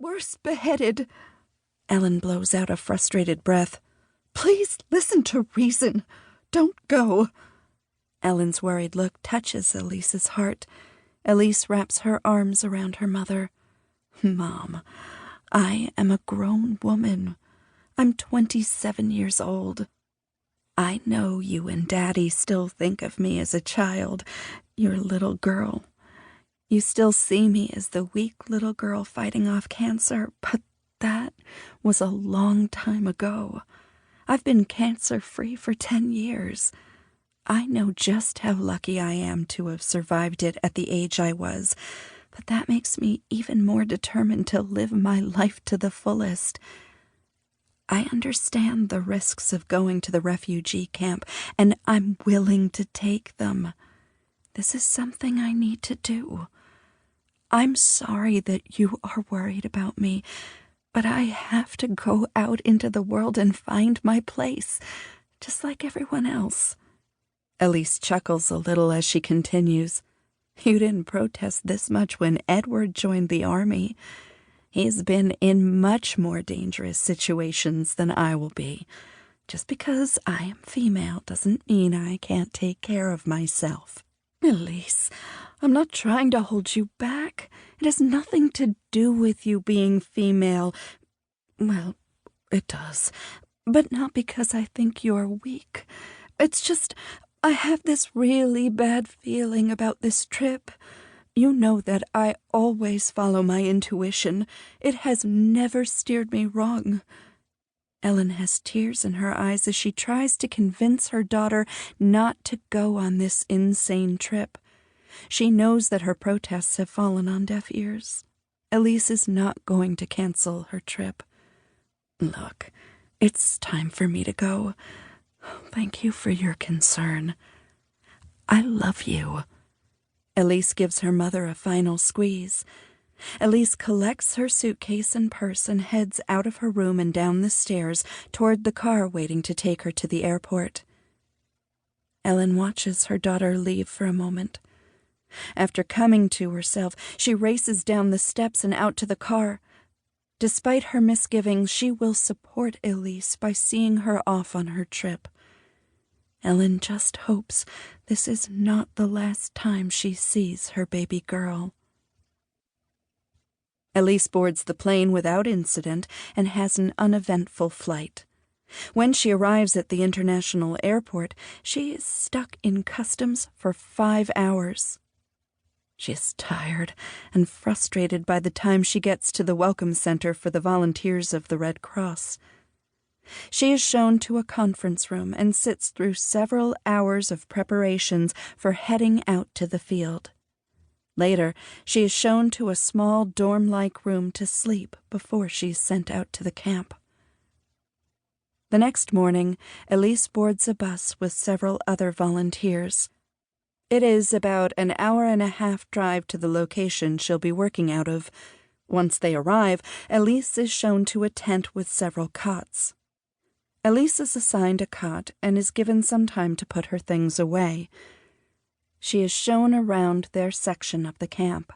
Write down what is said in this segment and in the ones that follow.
worse, beheaded. Ellen blows out a frustrated breath. Please listen to reason. Don't go. Ellen's worried look touches Elise's heart. Elise wraps her arms around her mother. Mom, I am a grown woman. I'm 27 years old. I know you and Daddy still think of me as a child, your little girl. You still see me as the weak little girl fighting off cancer, but that was a long time ago. I've been cancer-free for 10 years. I know just how lucky I am to have survived it at the age I was, but that makes me even more determined to live my life to the fullest. I understand the risks of going to the refugee camp, and I'm willing to take them. This is something I need to do. I'm sorry that you are worried about me, but I have to go out into the world and find my place, just like everyone else. Elise chuckles a little as she continues. You didn't protest this much when Edward joined the army. He's been in much more dangerous situations than I will be. Just because I am female doesn't mean I can't take care of myself. Elise, I'm not trying to hold you back. It has nothing to do with you being female. Well, it does, but not because I think you're weak. It's just, I have this really bad feeling about this trip. You know that I always follow my intuition. It has never steered me wrong. Ellen has tears in her eyes as she tries to convince her daughter not to go on this insane trip. She knows that her protests have fallen on deaf ears. Elise is not going to cancel her trip. Look, it's time for me to go. Thank you for your concern. I love you. Elise gives her mother a final squeeze. Elise collects her suitcase and purse and heads out of her room and down the stairs toward the car waiting to take her to the airport. Ellen watches her daughter leave for a moment. After coming to herself, she races down the steps and out to the car. Despite her misgivings, she will support Elise by seeing her off on her trip. Ellen just hopes this is not the last time she sees her baby girl. Elise boards the plane without incident and has an uneventful flight. When she arrives at the international airport, she is stuck in customs for 5 hours. She is tired and frustrated by the time she gets to the welcome center for the volunteers of the Red Cross. She is shown to a conference room and sits through several hours of preparations for heading out to the field. Later, she is shown to a small dorm-like room to sleep before she is sent out to the camp. The next morning, Elise boards a bus with several other volunteers. It is about an hour-and-a-half drive to the location she'll be working out of. Once they arrive, Elise is shown to a tent with several cots. Elise is assigned a cot and is given some time to put her things away. She is shown around their section of the camp.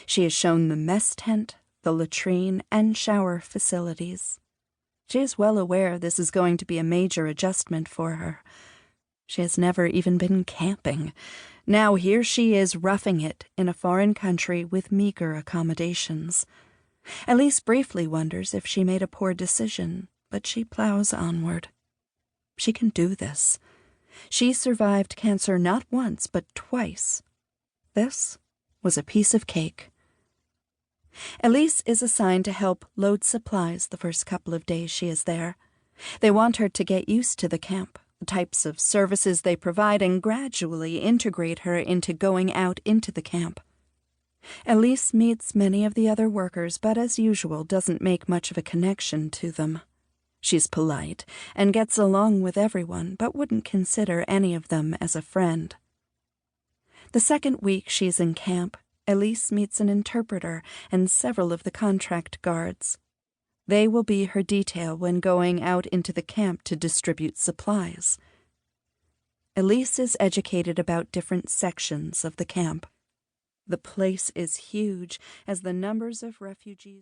She is shown the mess tent, the latrine, and shower facilities. She is well aware this is going to be a major adjustment for her. She has never even been camping. Now here she is roughing it in a foreign country with meager accommodations. Elise briefly wonders if she made a poor decision, but she plows onward. She can do this. She survived cancer not once, but twice. This was a piece of cake. Elise is assigned to help load supplies the first couple of days she is there. They want her to get used to the camp, the types of services they provide, and gradually integrate her into going out into the camp. Elise meets many of the other workers, but as usual doesn't make much of a connection to them. She's polite and gets along with everyone, but wouldn't consider any of them as a friend. The second week she's in camp, Elise meets an interpreter and several of the contract guards. They will be her detail when going out into the camp to distribute supplies. Elise is educated about different sections of the camp. The place is huge, as the numbers of refugees